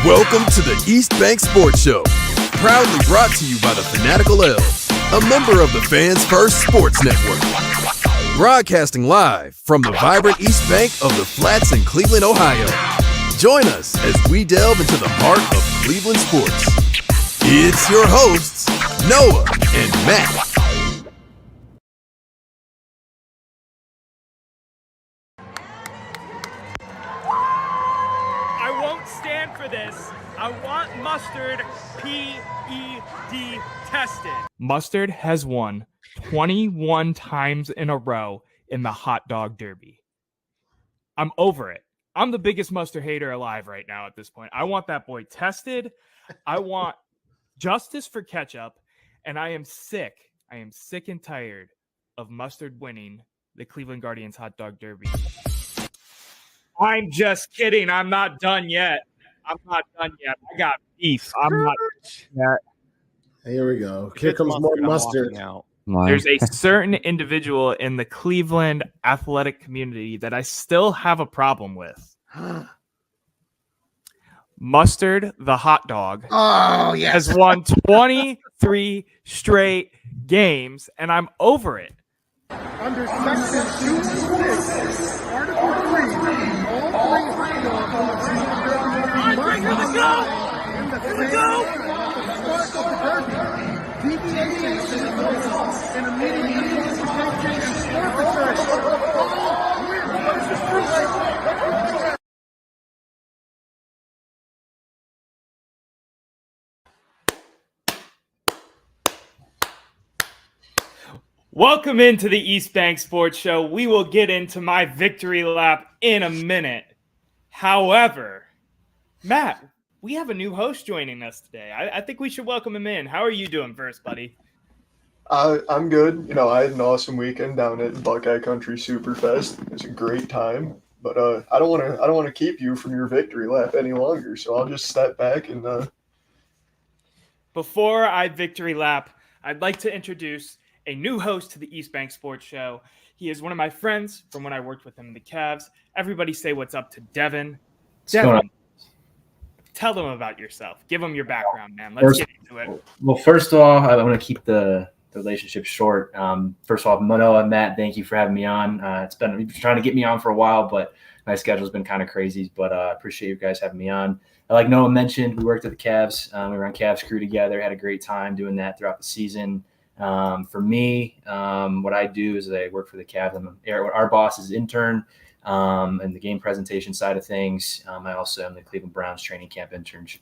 Welcome to the East Bank Sports Show, proudly brought to you by the Fanatical Elves, a member of the Fans First Sports Network. Broadcasting live from the vibrant East Bank of the Flats in Cleveland, Ohio. Join us as we delve into the heart of Cleveland sports. It's your hosts, Noah and Matt. I won't stand for this. I want Mustard PED tested. Mustard has won 21 times in a row in the hot dog derby. I'm over it. I'm the biggest Mustard hater alive right now at this point. I want that boy tested. I want justice for ketchup. And I am sick. I am sick and tired of Mustard winning the Cleveland Guardians hot dog derby. I'm just kidding. I'm not done yet. I got beef. I'm not done yet. Here we go. Here comes more mustard. There's a certain individual in the Cleveland athletic community that I still have a problem with. Mustard, the hot dog, has won 23 straight games, and I'm over it. Under Section 206, Article 3, all three hot dogs must of the derby. Deviation results in immediate disqualification and forfeiture. Welcome into the East Bank Sports Show. We will get into my victory lap in a minute. However, Matt, we have a new host joining us today. I think we should welcome him in. How are you doing first, buddy? I'm good. You know, I had an awesome weekend down at Buckeye Country Superfest. It was a great time. But I don't want to keep you from your victory lap any longer. So I'll just step back and. Before I victory lap, I'd like to introduce a new host to the East Bank Sports Show. He is one of my friends from when I worked with him in the Cavs. Everybody say what's up to Devin. Devin, tell them about yourself. Give them your background, man. Let's get into it. Well, first of all, I'm going to keep the relationship short. First of all, Noah and Matt, thank you for having me on. You've been trying to get me on for a while, but my schedule's been kind of crazy. But I appreciate you guys having me on. Like Noah mentioned, we worked at the Cavs. We were on Cavs crew together. Had a great time doing that throughout the season. For me, what I do is I work for the Cavs. Our boss is intern and the game presentation side of things. I also am the Cleveland Browns training camp internship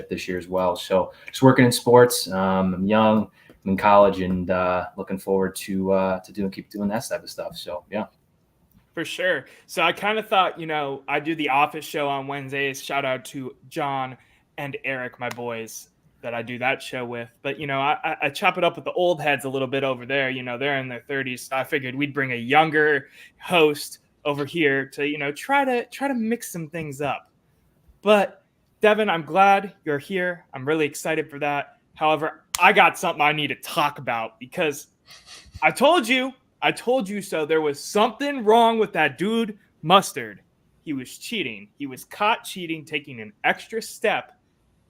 this year as well. So just working in sports. I'm young, I'm in college, and looking forward to keep doing that type of stuff. So yeah. For sure. So I kind of thought, I do the office show on Wednesdays. Shout out to John and Eric, my boys, that I do that show with. But, I chop it up with the old heads a little bit over there. They're in their 30s. So I figured we'd bring a younger host over here to, try to mix some things up. But Devin, I'm glad you're here. I'm really excited for that. However, I got something I need to talk about because I told you so. There was something wrong with that dude, Mustard. He was cheating. He was caught cheating, taking an extra step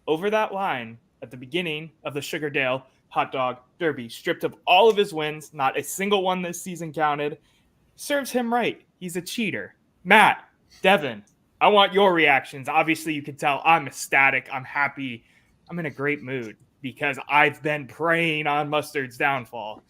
over that line at the beginning of the Sugardale Hot Dog Derby, stripped of all of his wins. Not a single one this season counted. Serves him right. He's a cheater. Matt, Devin, I want your reactions. Obviously, you can tell I'm ecstatic. I'm happy. I'm in a great mood because I've been preying on Mustard's downfall.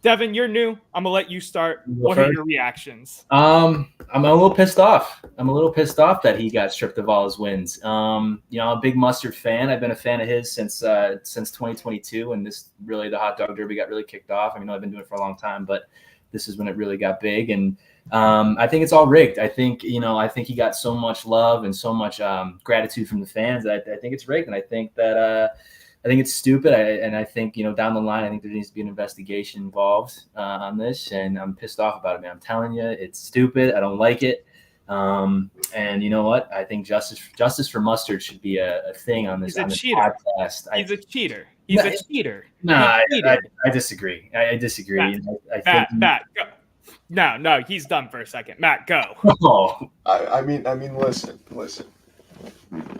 Devin, you're new. I'm going to let you start. What are your reactions? I'm a little pissed off. That he got stripped of all his wins. I'm a big Mustard fan. I've been a fan of his since 2022, and the hot dog derby got really kicked off. I've been doing it for a long time, but this is when it really got big. And I think it's all rigged. I think he got so much love and so much gratitude from the fans. I think it's rigged, and I think that I think it's stupid. I think, down the line, I think there needs to be an investigation involved on this. And I'm pissed off about it, man. I'm telling you, it's stupid. I don't like it. And you know what? I think justice for Mustard should be a thing on this podcast. He's a cheater. He's a cheater. No, I disagree. I disagree. Matt, go. No, he's done for a second. Matt, go. Oh. I mean, listen.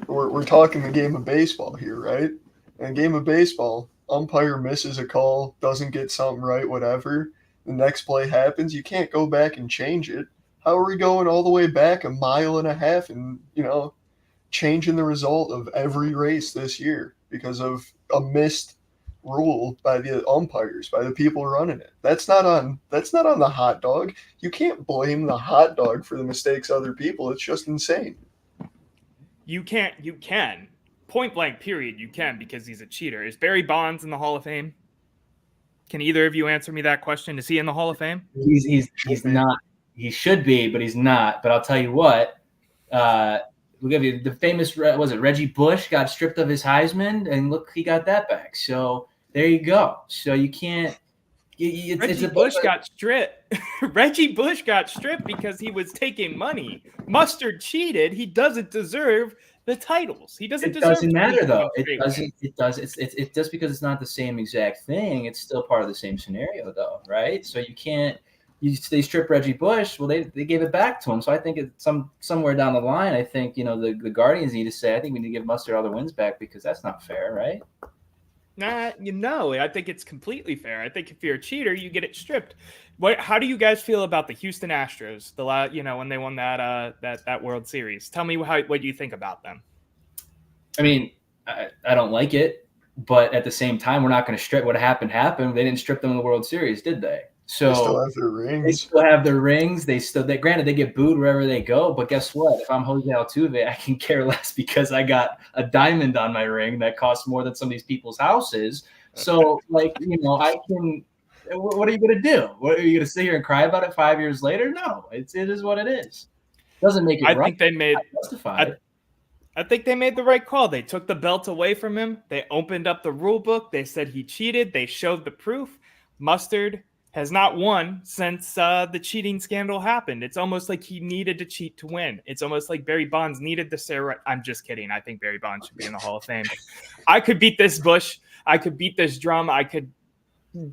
we're talking the game of baseball here, right? In a game of baseball, umpire misses a call, doesn't get something right, whatever. The next play happens. You can't go back and change it. How are we going all the way back a mile and a half and, changing the result of every race this year because of a missed rule by the umpires, by the people running it? That's not on the hot dog. You can't blame the hot dog for the mistakes of other people. It's just insane. You can. Point blank period, you can, because he's a cheater. Is Barry Bonds in the Hall of Fame? Can either of you answer me that question? Is he in the Hall of Fame? He's not. He should be, but he's not. But I'll tell you what. We'll give you the famous. Was it Reggie Bush got stripped of his Heisman, and look, he got that back. So there you go. So you can't. Reggie Bush got stripped. Reggie Bush got stripped because he was taking money. Mustard cheated. He doesn't deserve the titles. He doesn't deserve. It doesn't matter though. It doesn't. It does. It's just because it's not the same exact thing. It's still part of the same scenario though, right? So you can't. They stripped Reggie Bush. Well, they gave it back to him. So I think it's somewhere down the line. I think the Guardians need to say, I think we need to give Mustard all the wins back because that's not fair, right? Nah, I think it's completely fair. I think if you're a cheater, you get it stripped. How do you guys feel about the Houston Astros? When they won that World Series. Tell me what you think about them. I mean, I don't like it, but at the same time, we're not going to strip. What happened. They didn't strip them in the World Series, did they? So they still have their rings. Granted, they get booed wherever they go. But guess what? If I'm Jose Altuve, I can care less because I got a diamond on my ring that costs more than some of these people's houses. So, I can. What are you going to do? What are you going to sit here and cry about it 5 years later? No, it is what it is. Doesn't make it right. I think they made the right call. They took the belt away from him. They opened up the rule book. They said he cheated. They showed the proof. Mustard has not won since the cheating scandal happened. It's almost like he needed to cheat to win. It's almost like Barry Bonds needed the steroid. I'm just kidding. I think Barry Bonds should be in the Hall of Fame. I could beat this bush. I could beat this drum. I could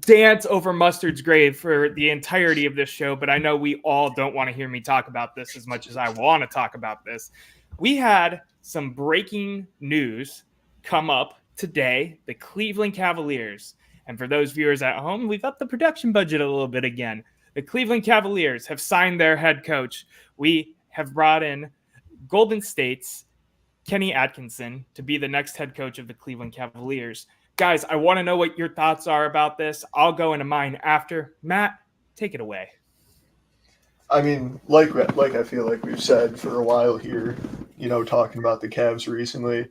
dance over Mustard's grave for the entirety of this show, but I know we all don't want to hear me talk about this as much as I want to talk about this. We had some breaking news come up today. The Cleveland Cavaliers. And for those viewers at home, we've upped the production budget a little bit again. The Cleveland Cavaliers have signed their head coach. We have brought in Golden State's Kenny Atkinson to be the next head coach of the Cleveland Cavaliers. Guys, I want to know what your thoughts are about this. I'll go into mine after. Matt, take it away. I mean, like I feel like we've said for a while here, talking about the Cavs recently,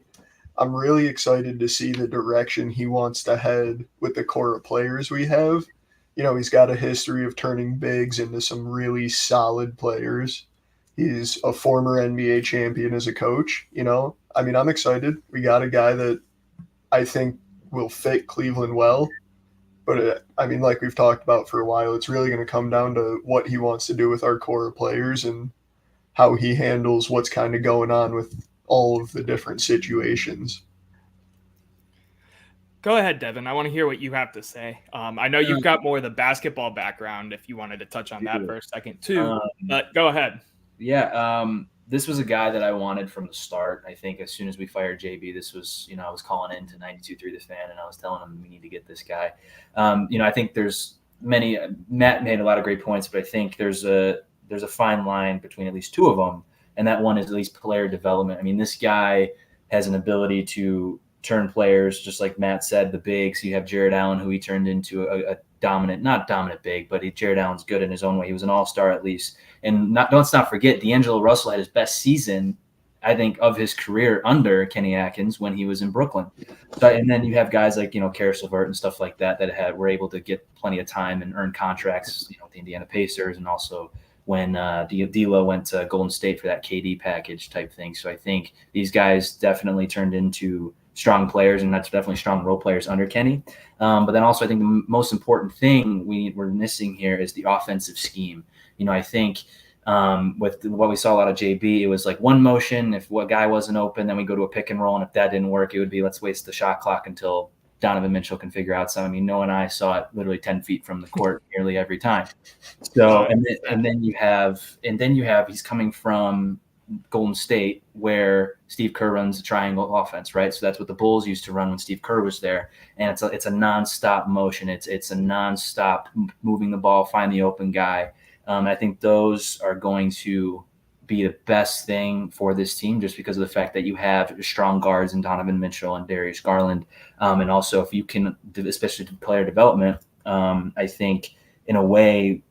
I'm really excited to see the direction he wants to head with the core of players we have. He's got a history of turning bigs into some really solid players. He's a former NBA champion as a coach, I mean, I'm excited. We got a guy that I think will fit Cleveland well. But, like we've talked about for a while, it's really going to come down to what he wants to do with our core of players and how he handles what's kind of going on with all of the different situations. Go ahead, Devin. I want to hear what you have to say. I know you've got more of the basketball background if you wanted to touch on that for a second too, but go ahead. Yeah. This was a guy that I wanted from the start. I think as soon as we fired JB, this was, I was calling into 92.3 The Fan and I was telling him we need to get this guy. I think there's Matt made a lot of great points, but I think there's a fine line between at least two of them. And that one is at least player development. I mean, this guy has an ability to turn players, just like Matt said, the bigs. You have Jared Allen, who he turned into a dominant, not dominant big, but Jared Allen's good in his own way. He was an all-star at least. And let's not forget, D'Angelo Russell had his best season, I think, of his career under Kenny Atkins when he was in Brooklyn. And then you have guys like, Karis LeVert and stuff like that were able to get plenty of time and earn contracts, with the Indiana Pacers and also when D'Lo went to Golden State for that KD package type thing. So I think these guys definitely turned into strong players, and that's definitely strong role players under Kenny. But then also I think the most important thing we're missing here is the offensive scheme. I think with what we saw a lot of JB, it was like one motion. If what guy wasn't open, then we go to a pick and roll. And if that didn't work, it would be let's waste the shot clock until Donovan Mitchell can figure out something. I mean, Noah and I saw it literally 10 feet from the court nearly every time. So, and then you have he's coming from Golden State, where Steve Kerr runs a triangle offense, right? So that's what the Bulls used to run when Steve Kerr was there, and it's a nonstop motion. It's a nonstop moving the ball, find the open guy. I think those are going to be the best thing for this team, just because of the fact that you have strong guards in Donovan Mitchell and Darius Garland, and also if you can, especially player development, I think in a way,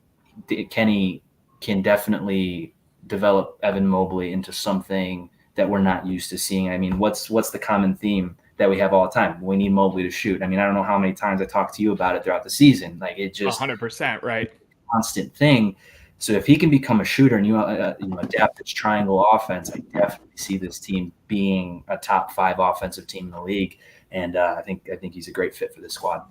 Kenny can definitely develop Evan Mobley into something that we're not used to seeing. I mean, what's the common theme that we have all the time? We need Mobley to shoot. I mean, I don't know how many times I talked to you about it throughout the season. Like, it just 100%, right? Constant thing. So if he can become a shooter and you adapt this triangle offense, I definitely see this team being a top 5 offensive team in the league. And I think he's a great fit for this squad.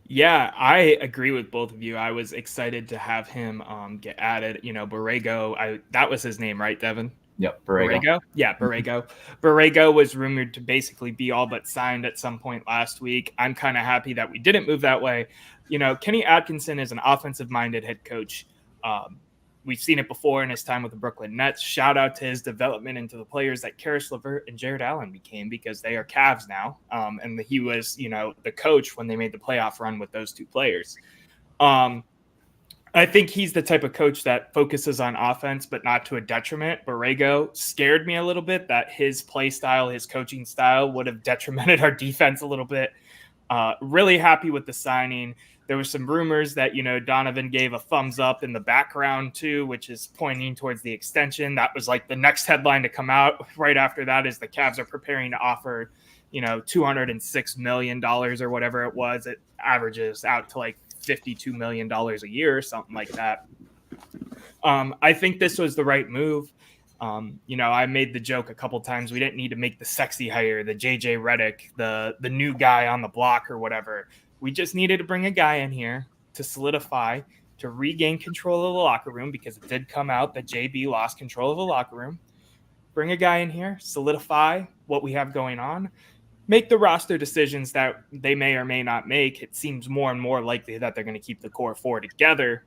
Yeah, I agree with both of you. I was excited to have him get added. Borrego, that was his name, right, Devin? Yep, Borrego. Yeah, Borrego. Borrego was rumored to basically be all but signed at some point last week. I'm kind of happy that we didn't move that way. Kenny Atkinson is an offensive-minded head coach. We've seen it before in his time with the Brooklyn Nets. Shout out to his development into the players that Karis LeVert and Jared Allen became, because they are Cavs now. And he was, the coach when they made the playoff run with those two players. I think he's the type of coach that focuses on offense, but not to a detriment. Borrego scared me a little bit that his play style, his coaching style would have detrimented our defense a little bit. Really happy with the signing. There were some rumors that, Donovan gave a thumbs up in the background too, which is pointing towards the extension. That was like the next headline to come out right after that, is the Cavs are preparing to offer, $206 million or whatever it was. It averages out to like $52 million a year or something like that. I think this was the right move. I made the joke a couple times. We didn't need to make the sexy hire, the JJ Redick, the new guy on the block or whatever. We just needed to bring a guy in here to solidify, to regain control of the locker room, because it did come out that JB lost control of the locker room. Bring a guy in here, solidify what we have going on, make the roster decisions that they may or may not make. It seems more and more likely that they're going to keep the core 4 together,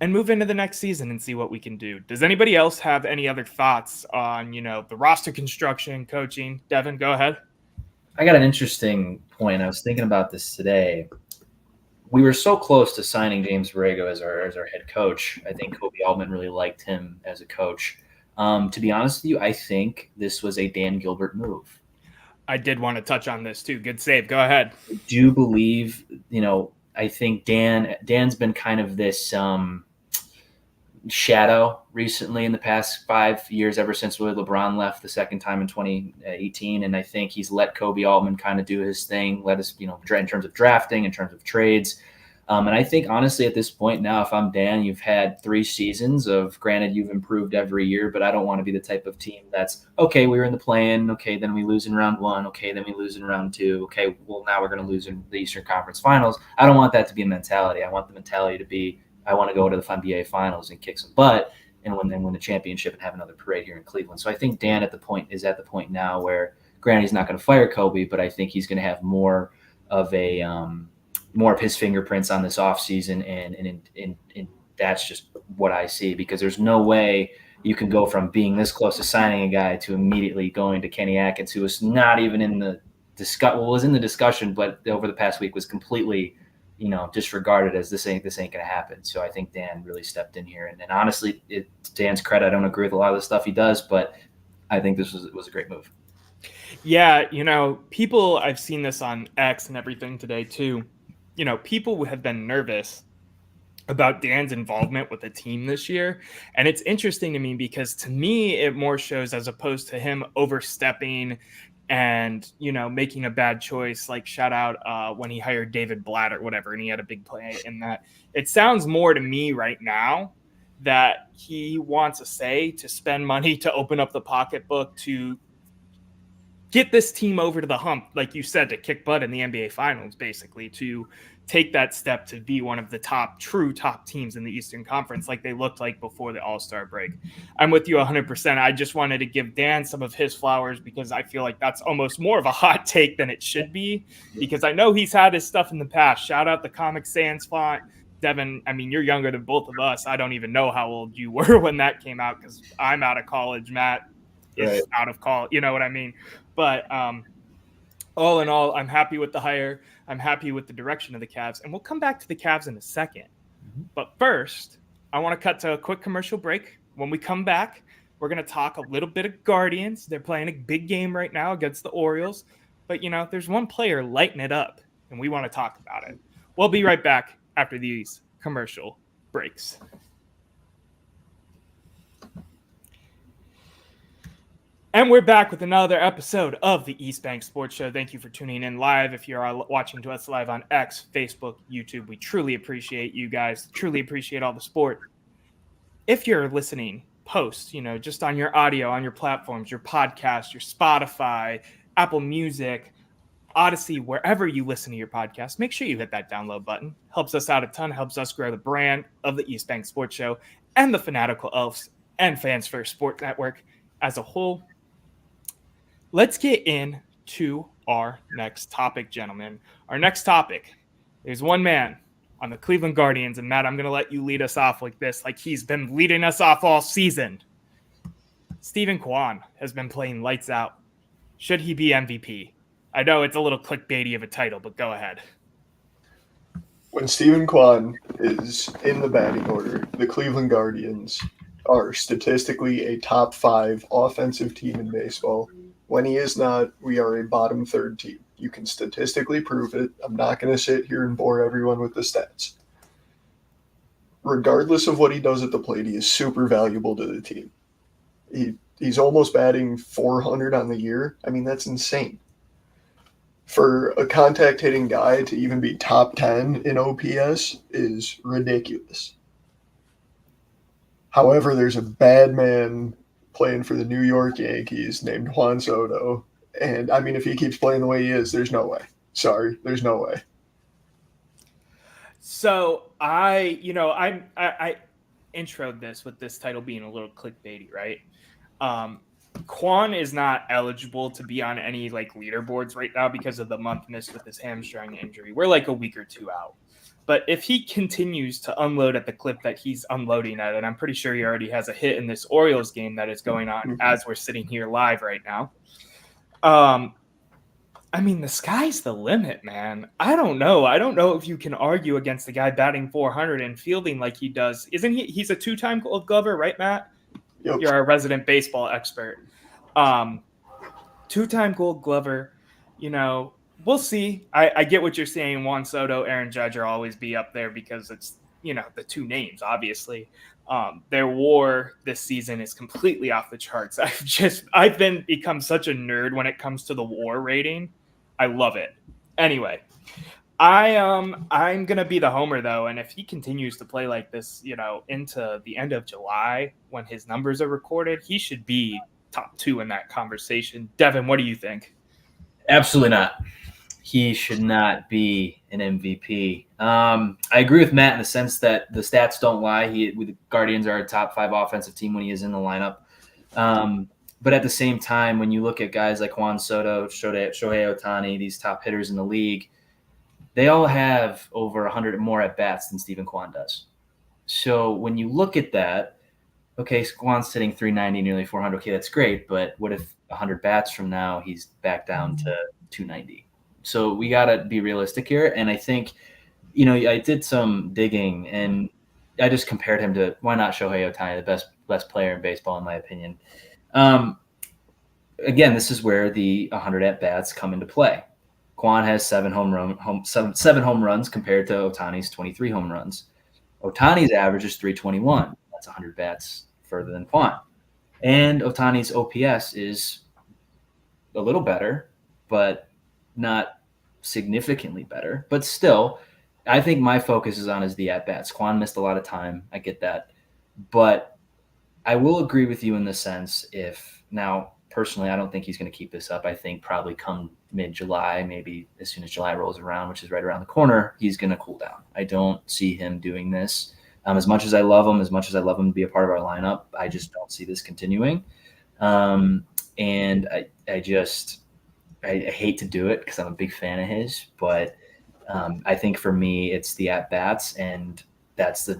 and move into the next season and see what we can do. Does anybody else have any other thoughts on, the roster construction, coaching? Devin, go ahead. I got an interesting point. I was thinking about this today. We were so close to signing James Borrego as our head coach. I think Kobe Altman really liked him as a coach. To be honest with you, I think this was a Dan Gilbert move. I did want to touch on this too. Good save. Go ahead. I do believe, I think Dan's been kind of this shadow recently in the past 5 years, ever since LeBron left the second time in 2018. And I think he's let Kobe Altman kind of do his thing, let us, in terms of drafting, in terms of trades. And I think, honestly, at this point now, if I'm Dan, you've had 3 seasons of, granted, you've improved every year, but I don't want to be the type of team that's, okay, we were in the play-in, okay, then we lose in round 1, okay, then we lose in round 2, okay, well, now we're going to lose in the Eastern Conference Finals. I don't want that to be a mentality. I want the mentality to be, I want to go to the NBA Finals and kick some butt and win the championship and have another parade here in Cleveland. So I think Dan is at the point now where, granted, he's not going to fire Kobe, but I think he's going to have more of his fingerprints on this offseason, and that's just what I see, because there's no way you can go from being this close to signing a guy to immediately going to Kenny Atkins, who was not even in the was in the discussion, but over the past week was completely disregarded as this ain't going to happen. So I think Dan really stepped in here, and honestly, it's Dan's credit. I don't agree with a lot of the stuff he does, but I think this was a great move. Yeah, people, I've seen this on X and everything today too. People have been nervous about Dan's involvement with the team this year. And it's interesting to me, because to me, it more shows, as opposed to him overstepping and, making a bad choice, like shout out when he hired David Blatt or whatever, and he had a big play in that. It sounds more to me right now that he wants a say to spend money, to open up the pocketbook, to get this team over to the hump, like you said, to kick butt in the NBA Finals, basically, to take that step to be one of the true top teams in the Eastern Conference, like they looked like before the All-Star break. I'm with you 100%. I just wanted to give Dan some of his flowers, because I feel like that's almost more of a hot take than it should be, because I know he's had his stuff in the past. Shout out the Comic Sans font. Devin, I mean, you're younger than both of us. I don't even know how old you were when that came out because I'm out of college. Matt is out of college. You know what I mean? But all in all, I'm happy with the hire. I'm happy with the direction of the Cavs. And we'll come back to the Cavs in a second. But first, I want to cut to a quick commercial break. When we come back, we're going to talk a little bit of Guardians. They're playing a big game right now against the Orioles. But, there's one player lighting it up, and we want to talk about it. We'll be right back after these commercial breaks. And we're back with another episode of the East Bank Sports Show. Thank you for tuning in live. If you're watching to us live on X, Facebook, YouTube, we truly appreciate you guys. Truly appreciate all the support. If you're listening post, just on your audio, on your platforms, your podcast, your Spotify, Apple Music, Odyssey, wherever you listen to your podcast, make sure you hit that download button. Helps us out a ton. Helps us grow the brand of the East Bank Sports Show and the Fanatical Elves and Fans First Sports Network as a whole. Let's get into our next topic, gentlemen. Our next topic, there's one man on the Cleveland Guardians, and Matt, I'm going to let you lead us off like this, like he's been leading us off all season. Steven Kwan has been playing lights out. Should he be MVP? I know it's a little clickbaity of a title, but go ahead. When Steven Kwan is in the batting order, the Cleveland Guardians are statistically a top 5 offensive team in baseball. When he is not, we are a bottom 3rd team. You can statistically prove it. I'm not going to sit here and bore everyone with the stats. Regardless of what he does at the plate, he is super valuable to the team. He's almost batting 400 on the year. I mean, that's insane. For a contact hitting guy to even be top 10 in OPS is ridiculous. However, there's a bad man playing for the New York Yankees named Juan Soto. And, I mean, if he keeps playing the way he is, there's no way. Sorry, there's no way. So I introed this with this title being a little clickbaity, right? Kwan is not eligible to be on any leaderboards right now because of the month missed with his hamstring injury. We're a week or two out. But if he continues to unload at the clip that he's unloading at, and I'm pretty sure he already has a hit in this Orioles game that is going on as we're sitting here live right now. I mean, the sky's the limit, man. I don't know. I don't know if you can argue against the guy batting 400 and fielding like he does. Isn't he? He's a 2-time Gold Glover, right, Matt? Yep. You're a resident baseball expert. 2-time Gold Glover, we'll see. I get what you're saying. Juan Soto, Aaron Judge will always be up there because it's, the two names, obviously. Their WAR this season is completely off the charts. I've become such a nerd when it comes to the WAR rating. I love it. Anyway, I'm gonna be the homer though, and if he continues to play like this, into the end of July when his numbers are recorded, he should be top 2 in that conversation. Devin, what do you think? Absolutely not. He should not be an MVP. I agree with Matt in the sense that the stats don't lie. The Guardians are a top 5 offensive team when he is in the lineup. But at the same time, when you look at guys like Juan Soto, Shohei Ohtani, these top hitters in the league, they all have over 100 more at-bats than Steven Kwan does. So when you look at that, okay, Kwan's hitting 390, nearly 400. Okay, that's great. But what if 100 bats from now he's back down to 290? So we got to be realistic here. And I think, I did some digging and I just compared him to, why not Shohei Ohtani, the best player in baseball, in my opinion. Again, this is where the 100 at-bats come into play. Kwan has 7 home runs compared to Ohtani's 23 home runs. Ohtani's average is 321. That's 100 bats further than Kwan. And Ohtani's OPS is a little better, but not significantly better. But still, I think my focus is on the at-bats. Kwan missed a lot of time. I get that. But I will agree with you in the sense now, personally, I don't think he's going to keep this up. I think probably come mid-July, maybe as soon as July rolls around, which is right around the corner, he's going to cool down. I don't see him doing this. As much as I love him, to be a part of our lineup, I just don't see this continuing. And I hate to do it because I'm a big fan of his, but I think for me, it's the at-bats. And that's a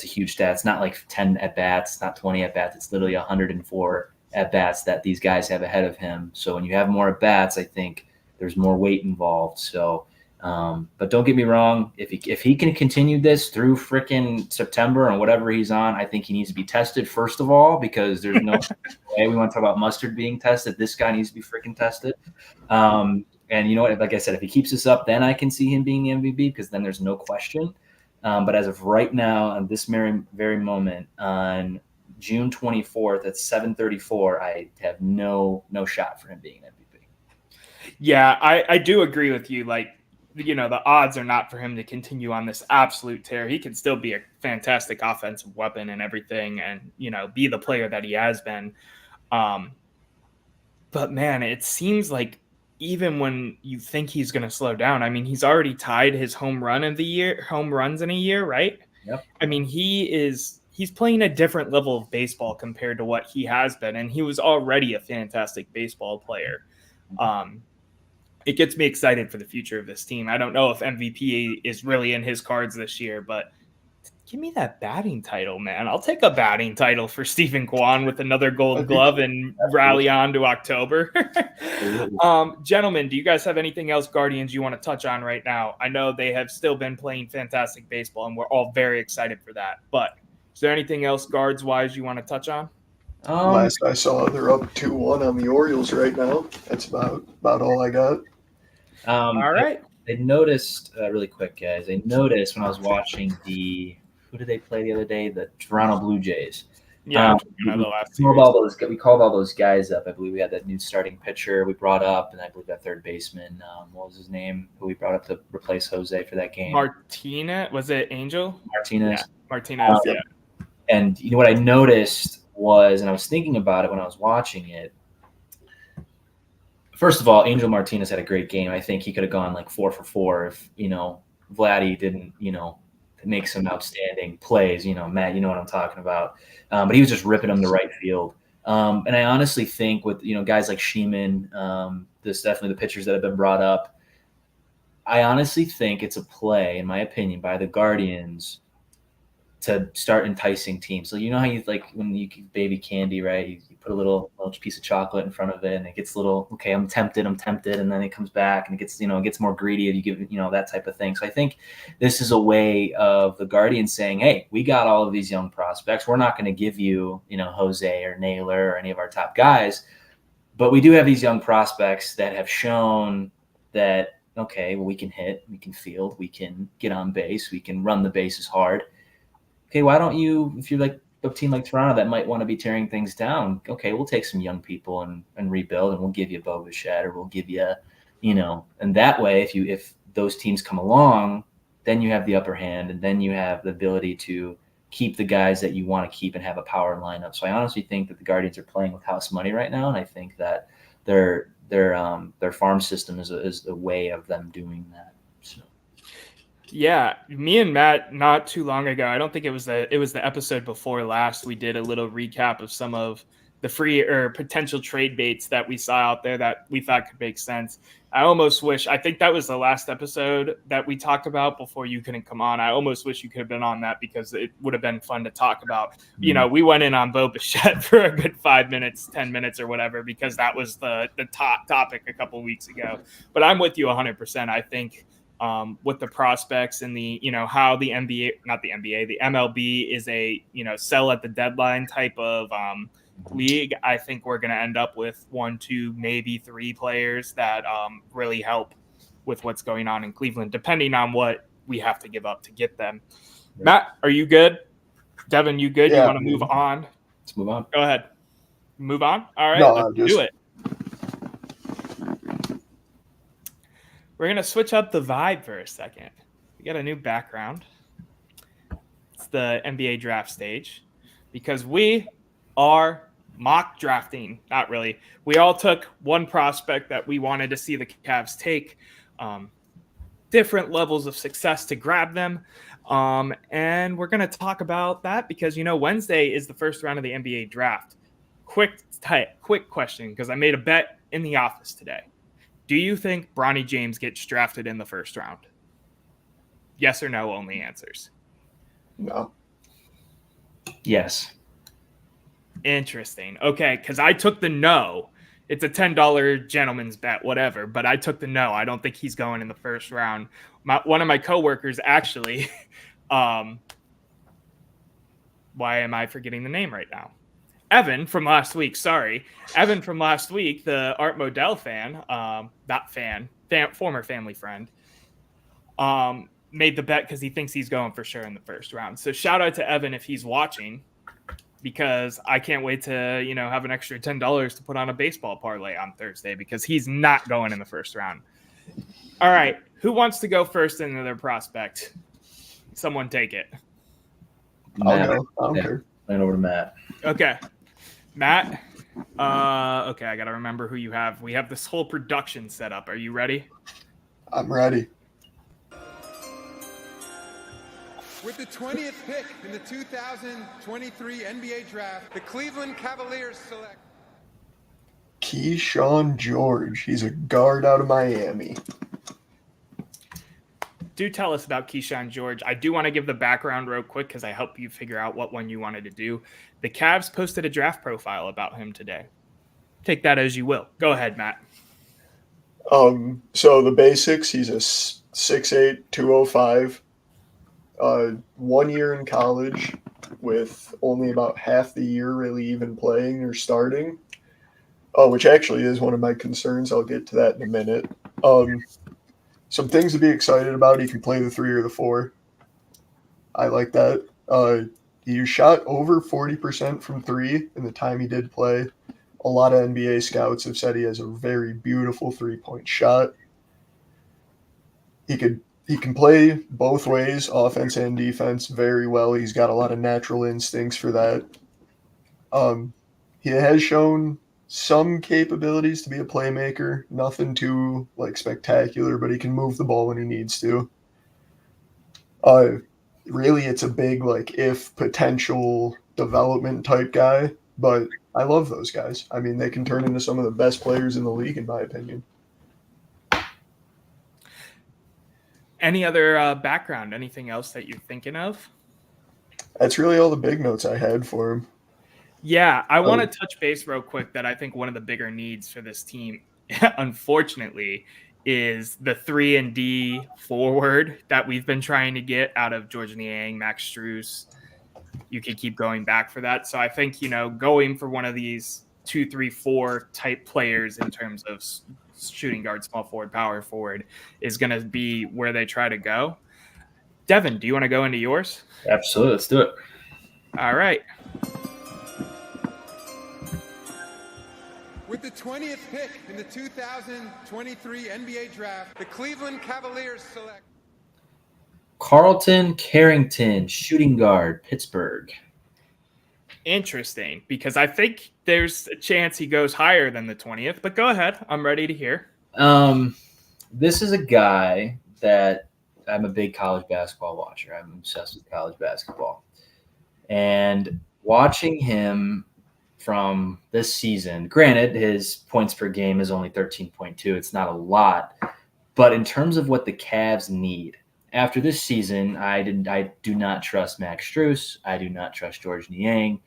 huge stat. It's not like 10 at bats, not 20 at bats. It's literally 104 at bats that these guys have ahead of him. So when you have more at bats, I think there's more weight involved. So, but don't get me wrong. If he can continue this through freaking September and whatever he's on, I think he needs to be tested first of all, because there's no way we want to talk about Mustard being tested. This guy needs to be freaking tested. And you know what? Like I said, if he keeps this up, then I can see him being the MVP, because then there's no question. But as of right now, on this very moment, on June 24th at 7:34, I have no shot for him being MVP. Yeah, I do agree with you. Like, you know, the odds are not for him to continue on this absolute tear. He can still be a fantastic offensive weapon and everything, and, you know, be the player that he has been. But man, it seems like even when you think he's going to slow down, I mean, he's already tied his home runs in a year, right? Yep. I mean, he's playing a different level of baseball compared to what he has been, and he was already a fantastic baseball player. It gets me excited for the future of this team. I don't know if MVP is really in his cards this year, but give me that batting title, man. I'll take a batting title for Steven Kwan with another gold glove and rally on to October. Gentlemen, do you guys have anything else, Guardians, you want to touch on right now? I know they have still been playing fantastic baseball, and we're all very excited for that. But is there anything else guards-wise you want to touch on? Last I saw, they're up 2-1 on the Orioles right now. That's about all I got. All right. I noticed really quick, guys. I noticed when I was watching who did they play the other day? The Toronto Blue Jays. Yeah, we called all those guys up. I believe we had that new starting pitcher we brought up, and I believe that third baseman. What was his name? Who we brought up to replace Jose for that game? Martinez. Was it Angel? Martinez. Yeah, Martinez. Yeah. And you know what I noticed was, and I was thinking about it when I was watching it. First of all, Angel Martinez had a great game. I think he could have gone like 4 for 4 if, you know, Vladdy didn't, you know, make some outstanding plays. You know, Matt, you know what I'm talking about. But he was just ripping them to right field. And I honestly think with, you know, guys like Sheeman, this definitely the pitchers that have been brought up, I honestly think it's a play, in my opinion, by the Guardians to start enticing teams. So you know how you like when you give baby candy, right? You put a little piece of chocolate in front of it, and it gets a little, okay, I'm tempted, and then it comes back and it gets, you know, it gets more greedy if you give, you know, that type of thing. So I think this is a way of the Guardians saying, hey, we got all of these young prospects. We're not going to give you, you know, Jose or Naylor or any of our top guys, but we do have these young prospects that have shown that, okay, well, we can hit, we can field, we can get on base, we can run the bases hard. Okay, why don't you, if you're like a team like Toronto that might want to be tearing things down, okay, we'll take some young people and rebuild, and we'll give you Bo Bichette, or we'll give you, you know, and that way, if those teams come along, then you have the upper hand, and then you have the ability to keep the guys that you want to keep and have a power lineup. So I honestly think that the Guardians are playing with house money right now, and I think that their farm system is a way of them doing that. So. Yeah, me and Matt not too long ago, I don't think it was the episode before last, we did a little recap of some of the free or potential trade baits that we saw out there that we thought could make sense. I think that was the last episode that we talked about before you couldn't come on. I almost wish you could have been on that because it would have been fun to talk about. Mm-hmm. You know, we went in on Bo Bichette for a good 5 minutes, 10 minutes or whatever, because that was the top topic a couple of weeks ago. But I'm with you 100%. I think with the prospects and the, you know, how the MLB is a, you know, sell at the deadline type of league, I think we're going to end up with 1, 2, maybe 3 players that really help with what's going on in Cleveland, depending on what we have to give up to get them. Yeah. Matt, are you good? Devin, you good? Yeah, you want to move on? Let's move on. Go ahead. Move on? All right, let's do it. We're going to switch up the vibe for a second. We got a new background. It's the NBA draft stage because we are mock drafting. Not really. We all took one prospect that we wanted to see the Cavs take, different levels of success to grab them. And we're going to talk about that because, you know, Wednesday is the first round of the NBA draft. Quick question, because I made a bet in the office today. Do you think Bronny James gets drafted in the first round? Yes or no only answers. No. Yes. Interesting. Okay, because I took the no. It's a $10 gentleman's bet, whatever. But I took the no. I don't think he's going in the first round. One of my coworkers actually. Why am I forgetting the name right now? Evan from last week. Sorry, Evan from last week, the Art Modell fan. Former family friend. Made the bet because he thinks he's going for sure in the first round. So shout out to Evan if he's watching. Because I can't wait to, have an extra $10 to put on a baseball parlay on Thursday because he's not going in the first round. All right. Who wants to go first into their prospect? Someone take it. I'll go. I don't care. Hand over to Matt. Okay. Matt. Okay. I got to remember who you have. We have this whole production set up. Are you ready? I'm ready. With the 20th pick in the 2023 NBA Draft, the Cleveland Cavaliers select Keyshawn George. He's a guard out of Miami. Do tell us about Keyshawn George. I do want to give the background real quick because I help you figure out what one you wanted to do. The Cavs posted a draft profile about him today. Take that as you will. Go ahead, Matt. So the basics, he's a 6'8", 205. 1 year in college with only about half the year really even playing or starting, which actually is one of my concerns. I'll get to that in a minute. Some things to be excited about. He can play the 3 or the 4. I like that. He shot over 40% from 3 in the time he did play. A lot of NBA scouts have said he has a very beautiful 3-point shot. He can play both ways, offense and defense, very well. He's got a lot of natural instincts for that. He has shown some capabilities to be a playmaker. Nothing too spectacular, but he can move the ball when he needs to. Really, it's a big if potential development type guy, but I love those guys. I mean, they can turn into some of the best players in the league, in my opinion. Any other background? Anything else that you're thinking of? That's really all the big notes I had for him. Yeah, I want to touch base real quick that I think one of the bigger needs for this team, unfortunately, is the 3-and-D forward that we've been trying to get out of George Niang, Max Strus. You could keep going back for that. So I think, going for one of these 2, 3, 4 type players in terms of shooting guard, small forward, power forward is going to be where they try to go. Devin, do you want to go into yours? Absolutely. Let's do it. All right. with the 20th pick in the 2023 NBA Draft, the Cleveland Cavaliers select Carlton Carrington, shooting guard, Pittsburgh. Interesting, because I think there's a chance he goes higher than the 20th, but go ahead. I'm ready to hear. This is a guy that I'm a big college basketball watcher. I'm obsessed with college basketball. And watching him from this season, granted, his points per game is only 13.2. It's not a lot. But in terms of what the Cavs need, after this season, I do not trust Max Strus. I do not trust George Niang.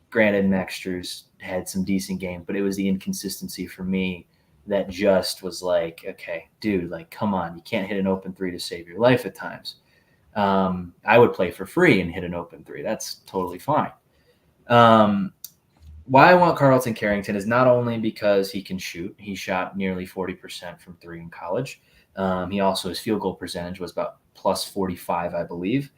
Granted, Max Strus had some decent games, but it was the inconsistency for me that just was like, okay, dude, like, come on. You can't hit an open three to save your life at times. I would play for free and hit an open three. That's totally fine. Why I want Carlton Carrington is not only because he can shoot. He shot nearly 40% from three in college. He also, his field goal percentage was about plus 45, I believe.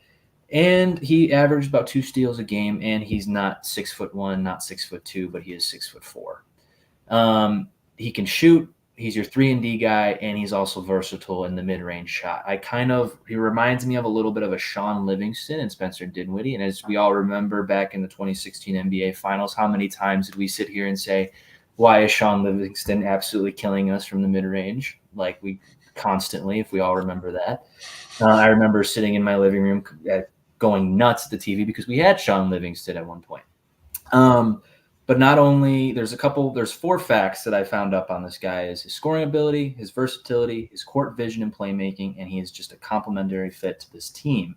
And he averaged about 2 steals a game, and he's not 6'1", not 6'2", but he is 6'4". He can shoot. He's your 3-and-D guy, and he's also versatile in the mid-range shot. He reminds me of a little bit of a Sean Livingston and Spencer Dinwiddie. And as we all remember back in the 2016 NBA Finals, how many times did we sit here and say, why is Sean Livingston absolutely killing us from the mid-range? Like, we constantly, if we all remember that. I remember sitting in my living room going nuts at the TV because we had Sean Livingston at one point. But not only, there's 4 facts that I found up on this guy: is his scoring ability, his versatility, his court vision and playmaking, and he is just a complementary fit to this team.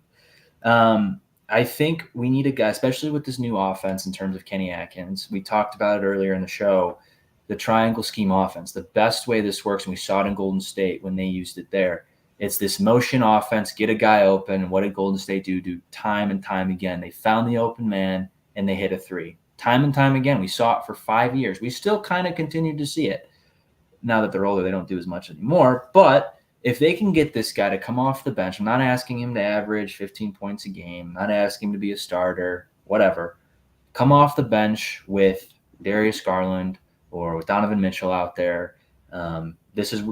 I think we need a guy, especially with this new offense in terms of Kenny Atkins. We talked about it earlier in the show, the triangle scheme offense. The best way this works, and we saw it in Golden State when they used it there, it's this motion offense, get a guy open. And what did Golden State do time and time again? They found the open man and they hit a three. Time and time again. We saw it for 5 years. We still kind of continue to see it. Now that they're older, they don't do as much anymore. But if they can get this guy to come off the bench, I'm not asking him to average 15 points a game, I'm not asking him to be a starter, whatever. Come off the bench with Darius Garland or with Donovan Mitchell out there. I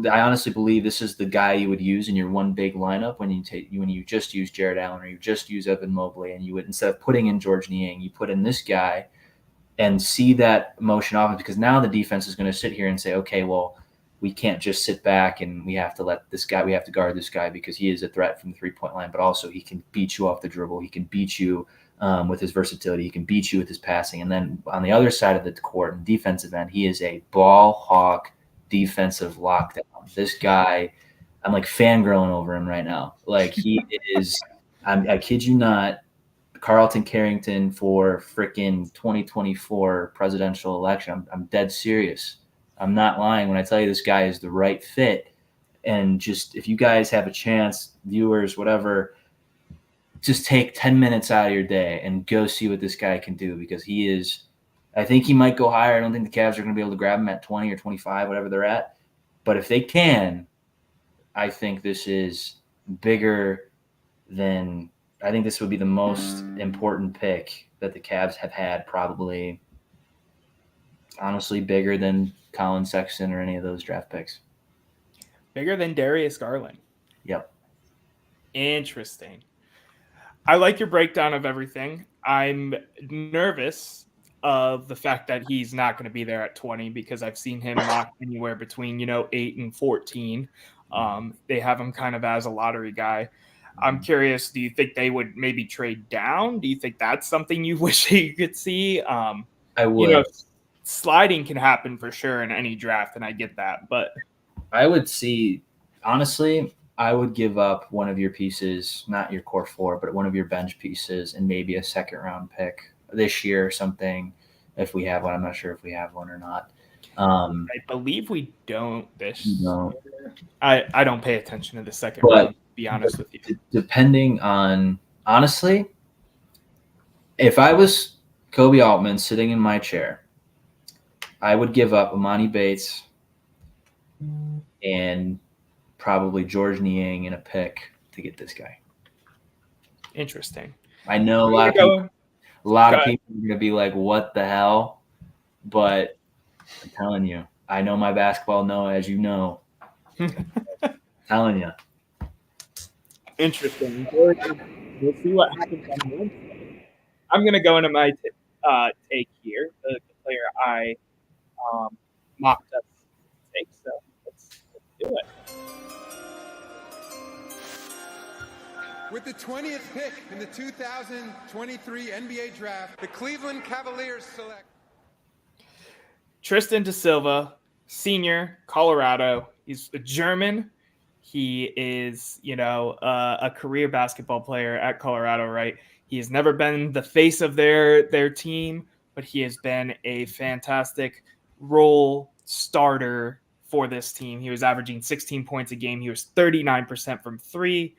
honestly believe this is the guy you would use in your one big lineup when you just use Jared Allen or you just use Evan Mobley, and you would, instead of putting in George Niang, you put in this guy and see that motion offense, because now the defense is going to sit here and say, okay, well, we can't just sit back and we have to guard this guy because he is a threat from the 3-point line, but also he can beat you off the dribble. He can beat you with his versatility. He can beat you with his passing. And then on the other side of the court, in defensive end, he is a ball hawk defensive lockdown. This guy, I'm like fangirling over him right now. Like he is, I kid you not, Carlton Carrington for frickin' 2024 presidential election. I'm dead serious. I'm not lying when I tell you this guy is the right fit. And just, if you guys have a chance, viewers, whatever, just take 10 minutes out of your day and go see what this guy can do, because he is, I think he might go higher. I don't think the Cavs are going to be able to grab him at 20 or 25, whatever they're at. But if they can, I think this is bigger than, I think this would be the most important pick that the Cavs have had, probably, honestly, bigger than Colin Sexton or any of those draft picks. Bigger than Darius Garland. Yep. Interesting. I like your breakdown of everything. I'm nervous of the fact that he's not going to be there at 20, because I've seen him locked anywhere between, 8 and 14. They have him kind of as a lottery guy. I'm curious, do you think they would maybe trade down? Do you think that's something you wish you could see? I would. Sliding can happen for sure in any draft, and I get that. But I would see, honestly, I would give up one of your pieces, not your core four, but one of your bench pieces, and maybe a second-round pick this year or something, if we have one. I'm not sure if we have one or not. I believe we don't this year. I don't pay attention to the second round, to be honest with you. Depending on, honestly, if I was Kobe Altman sitting in my chair, I would give up Amani Bates and probably George Niang in a pick to get this guy. Interesting. I know a lot of people are going to be like, what the hell? But I'm telling you, I know my basketball, as you know. Telling you. Interesting. We'll see what happens on Wednesday. I'm going to go into my take here, the player I mocked up take. So let's do it. With the 20th pick in the 2023 NBA Draft, the Cleveland Cavaliers select Tristan da Silva, senior, Colorado. He's a German. He is, a career basketball player at Colorado, right? He has never been the face of their team, but he has been a fantastic role starter for this team. He was averaging 16 points a game. He was 39% from three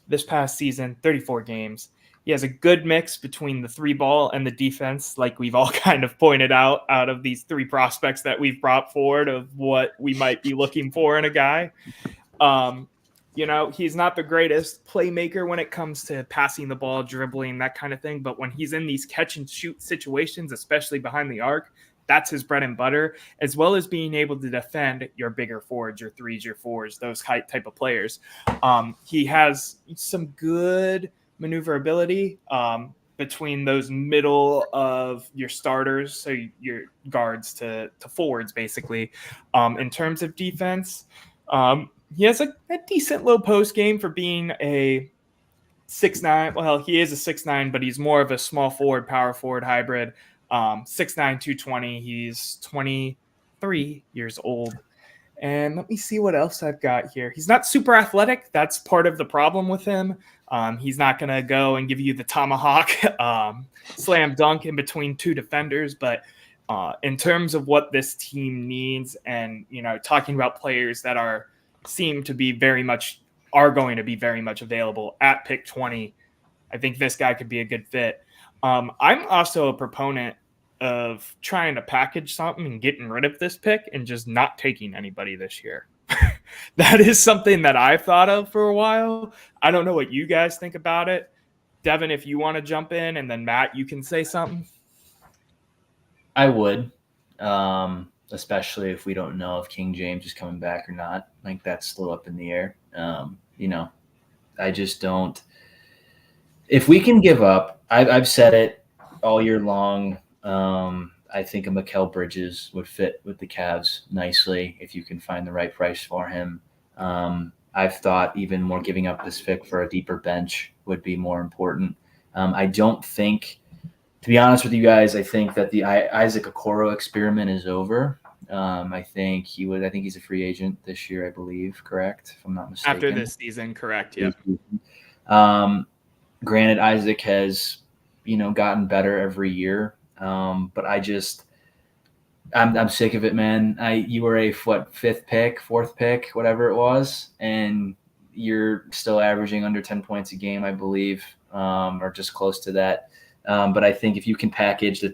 this past season, 34 games. He has a good mix between the three ball and the defense, like we've all kind of pointed out of these three prospects that we've brought forward of what we might be looking for in a guy. He's not the greatest playmaker when it comes to passing the ball, dribbling, that kind of thing. But when he's in these catch and shoot situations, especially behind the arc, that's his bread and butter, as well as being able to defend your bigger forwards, your threes, your fours, those type of players. He has some good maneuverability between those middle of your starters, so your guards to forwards, basically. In terms of defense, he has a decent low post game for being a 6'9". Well, he is a 6'9", but he's more of a small forward, power forward hybrid. 6'9", 220. He's 23 years old. And let me see what else I've got here. He's not super athletic. That's part of the problem with him. He's not going to go and give you the tomahawk slam dunk in between two defenders. But in terms of what this team needs and, talking about players that are going to be very much available at pick 20, I think this guy could be a good fit. I'm also a proponent of trying to package something and getting rid of this pick and just not taking anybody this year. That is something that I've thought of for a while. I don't know what you guys think about it. Devin, if you want to jump in, and then Matt, you can say something. I would, especially if we don't know if King James is coming back or not. Like, that's still up in the air. I just don't. If we can give up, I've said it all year long. I think a Mikal Bridges would fit with the Cavs nicely if you can find the right price for him. I've thought even more giving up this pick for a deeper bench would be more important. I don't think, to be honest with you guys, I think that the Isaac Okoro experiment is over. I think he's a free agent this year, I believe, correct? If I'm not mistaken. After this season, correct, yeah. Granted, Isaac has, gotten better every year. But I'm sick of it, man. You were a fourth pick, whatever it was, and you're still averaging under 10 points a game, I believe, or just close to that. But I think if you can package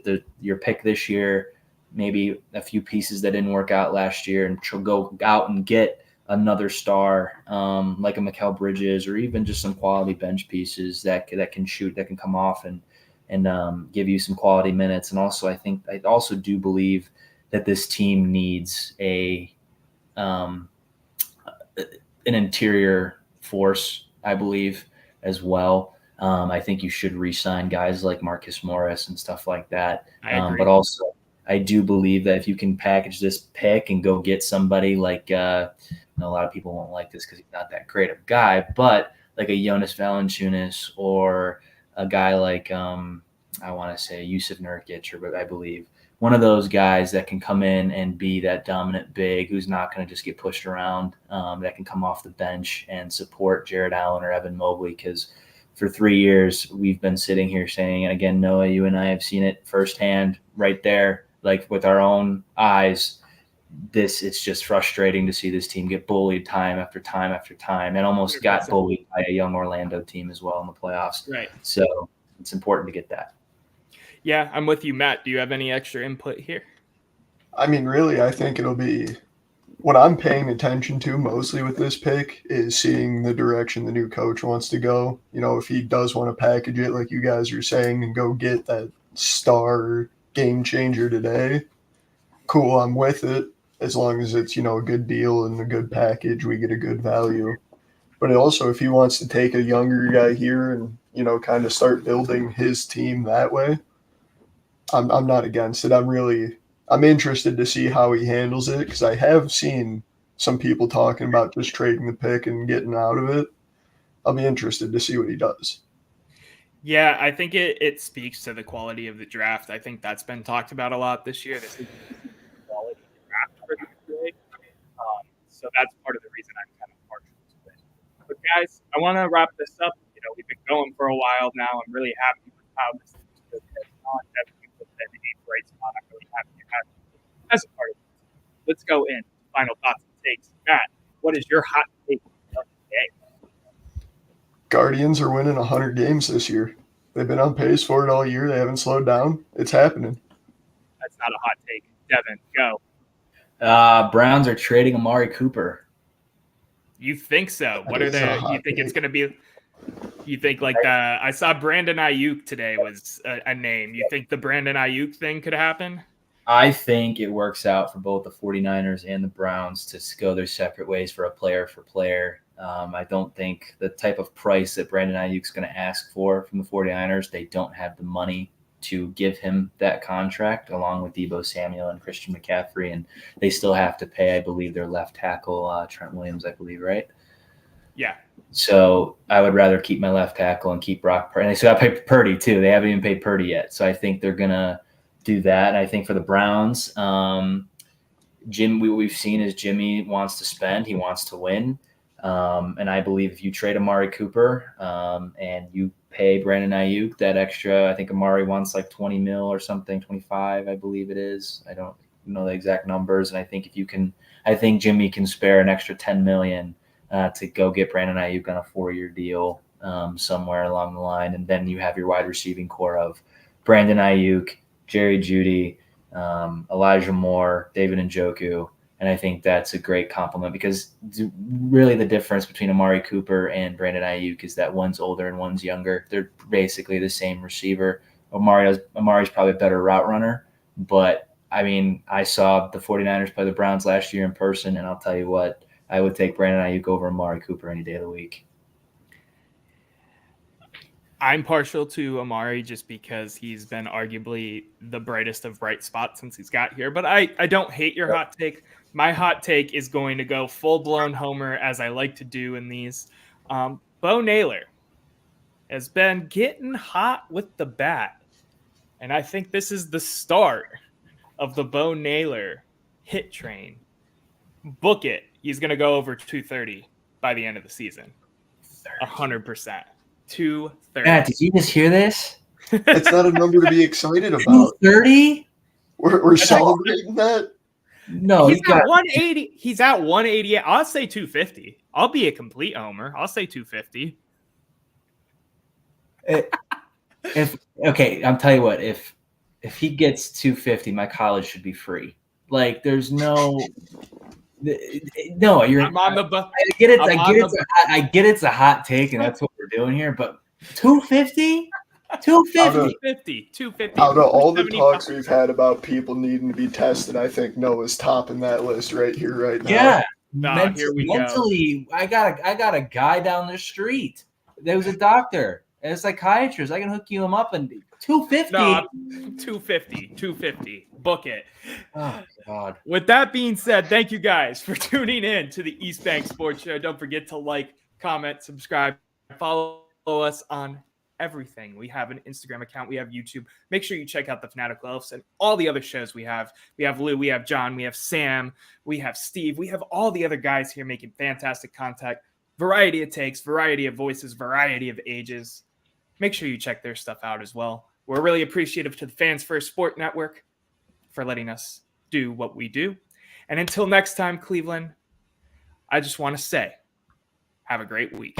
your pick this year, maybe a few pieces that didn't work out last year, and go out and get another star, like a Mikal Bridges, or even just some quality bench pieces that can shoot, that can come off and give you some quality minutes. And also, I also do believe that this team needs an interior force, I believe, as well. I think you should re-sign guys like Marcus Morris and stuff like that. I agree. But also, I do believe that if you can package this pick and go get somebody like a lot of people won't like this because he's not that great of a guy, but like a Jonas Valanciunas or a guy like I want to say Yusuf Nurkic, but I believe one of those guys that can come in and be that dominant big who's not going to just get pushed around, that can come off the bench and support Jared Allen or Evan Mobley. Because for 3 years we've been sitting here saying, and again, Noah, you and I have seen it firsthand right there, like with our own eyes. It's just frustrating to see this team get bullied time after time after time, and almost 100%. Got bullied by a young Orlando team as well in the playoffs. Right. So it's important to get that. Yeah, I'm with you, Matt. Do you have any extra input here? I mean, really, I think it'll be what I'm paying attention to mostly with this pick is seeing the direction the new coach wants to go. If he does want to package it like you guys are saying and go get that star game changer today, cool, I'm with it. As long as it's, a good deal and a good package, we get a good value. But also, if he wants to take a younger guy here and, kind of start building his team that way, I'm not against it. I'm interested to see how he handles it, because I have seen some people talking about just trading the pick and getting out of it. I'll be interested to see what he does. Yeah, I think it speaks to the quality of the draft. I think that's been talked about a lot this year. This is the quality of the draft for the NBA. So that's part of the reason I'm kind of partial to it. But guys, I want to wrap this up. We've been going for a while now. I'm really happy with how this is on. Definitely put that in a bright spot. I'm really happy to have you as a part of it. Let's go in. Final thoughts and takes. Matt, what is your hot take of the day? Guardians are winning 100 games this year. They've been on pace for it all year. They haven't slowed down. It's happening. That's not a hot take. Devin, go. Browns are trading Amari Cooper. You think so? What are they? You think it's going to be? You think I saw Brandon Ayuk today was a name. You think the Brandon Ayuk thing could happen? I think it works out for both the 49ers and the Browns to go their separate ways for a player for player. I don't think the type of price that Brandon Ayuk's going to ask for from the 49ers, they don't have the money to give him that contract, along with Deebo Samuel and Christian McCaffrey. And they still have to pay, I believe, their left tackle, Trent Williams, I believe, right? Yeah. So I would rather keep my left tackle and keep Brock Purdy. And they still got to pay Purdy, too. They haven't even paid Purdy yet. So I think they're going to do that. And I think for the Browns, what we've seen is Jimmy wants to spend. He wants to win. And I believe if you trade Amari Cooper and you pay Brandon Ayuk that extra, I think Amari wants like 20 mil or something, 25, I believe it is. I don't know the exact numbers. And I think I think Jimmy can spare an extra 10 million to go get Brandon Ayuk on a 4-year deal somewhere along the line. And then you have your wide receiving core of Brandon Ayuk, Jerry Jeudy, Elijah Moore, David Njoku. And I think that's a great compliment because really the difference between Amari Cooper and Brandon Ayuk is that one's older and one's younger. They're basically the same receiver. Amari's probably a better route runner, but I mean, I saw the 49ers play the Browns last year in person, and I'll tell you what, I would take Brandon Ayuk over Amari Cooper any day of the week. I'm partial to Amari just because he's been arguably the brightest of bright spots since he's got here. But I don't hate your hot take. My hot take is going to go full-blown homer, as I like to do in these. Bo Naylor has been getting hot with the bat. And I think this is the start of the Bo Naylor hit train. Book it. He's going to go over 230 by the end of the season. 100%. 230. Matt, did you just hear this? It's not a number to be excited about. 230? We're celebrating that? No, he's at 180. He's at 188. I'll say 250. I'll be a complete homer. I'll say 250. Okay, I'll tell you what. If he gets 250, my college should be free. Like, there's no. No, you're. I'm on the I get it. I get it's a hot take, and that's what we're doing here. But 250, 250. Out of all the talks we've had about people needing to be tested, I think Noah's topping that list right here, right now. Yeah. Here we mentally, go. I got a guy down the street. There was a doctor and a psychiatrist. I can hook you him up and 250. No, 250. Book it. Oh God. With that being said, thank you guys for tuning in to the East Bank Sports Show. Don't forget to like, comment, subscribe, follow us on everything. We have an Instagram account. We have YouTube. Make sure you check out the Fanatical Elves and all the other shows we have. We have Lou, we have John, we have Sam, we have Steve. We have all the other guys here making fantastic content. Variety of takes, variety of voices, variety of ages. Make sure you check their stuff out as well. We're really appreciative to the Fans First Sport Network for letting us do what we do. And until next time, Cleveland, I just want to say, have a great week.